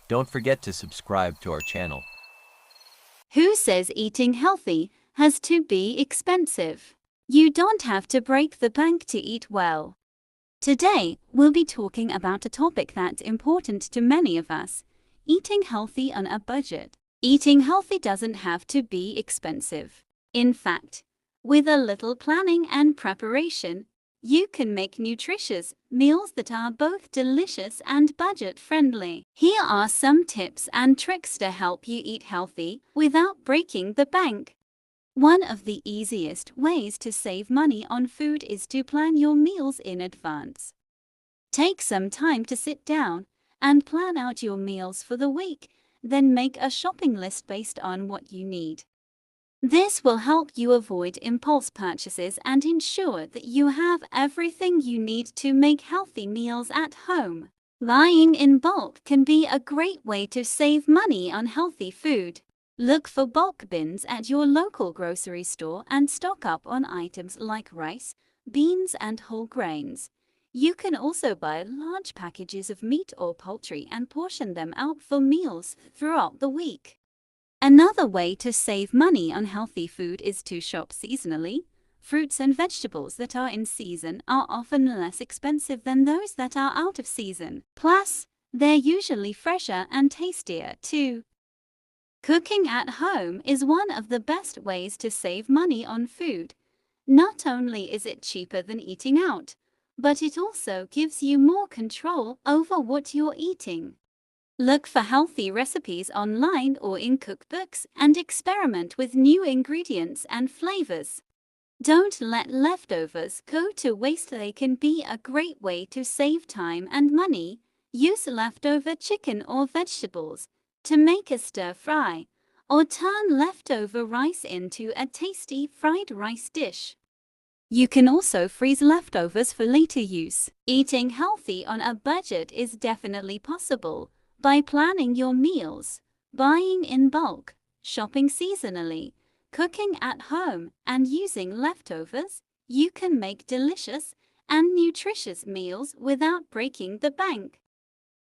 Don't forget to subscribe to our channel. Who says eating healthy has to be expensive? You don't have to break the bank to eat well. Today, we'll be talking about a topic that's important to many of us: eating healthy on a budget. Eating healthy doesn't have to be expensive. In fact, with a little planning and preparation, you can make nutritious meals that are both delicious and budget-friendly. Here are some tips and tricks to help you eat healthy without breaking the bank. One of the easiest ways to save money on food is to plan your meals in advance. Take some time to sit down and plan out your meals for the week, then make a shopping list based on what you need. This will help you avoid impulse purchases and ensure that you have everything you need to make healthy meals at home. Buying in bulk can be a great way to save money on healthy food. Look for bulk bins at your local grocery store and stock up on items like rice, beans, and whole grains. You can also buy large packages of meat or poultry and portion them out for meals throughout the week. Another way to save money on healthy food is to shop seasonally. Fruits and vegetables that are in season are often less expensive than those that are out of season. Plus, they're usually fresher and tastier too. Cooking at home is one of the best ways to save money on food. Not only is it cheaper than eating out, but it also gives you more control over what you're eating. Look for healthy recipes online or in cookbooks and experiment with new ingredients and flavors. Don't let leftovers go to waste. They can be a great way to save time and money. Use leftover chicken or vegetables to make a stir fry, or turn leftover rice into a tasty fried rice dish. You can also freeze leftovers for later use. Eating healthy on a budget is definitely possible by planning your meals, buying in bulk, shopping seasonally, cooking at home, and using leftovers. You can make delicious and nutritious meals without breaking the bank.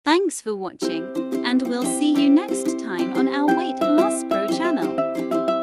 Thanks for watching, and we'll see you next time on our Weight Loss Pro channel.